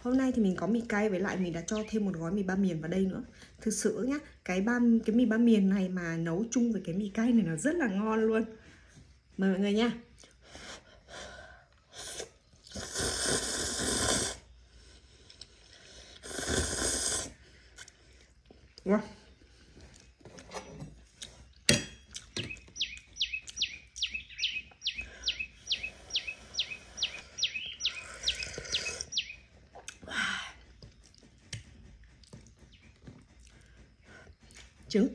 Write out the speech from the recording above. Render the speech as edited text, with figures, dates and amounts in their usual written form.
Hôm nay thì mình có mì cay, với lại mình đã cho thêm một gói mì ba miền vào đây nữa. Thực sự nhá, cái mì ba miền này mà nấu chung với cái mì cay này nó rất là ngon luôn. Mời mọi người nha. Wow. Trứng.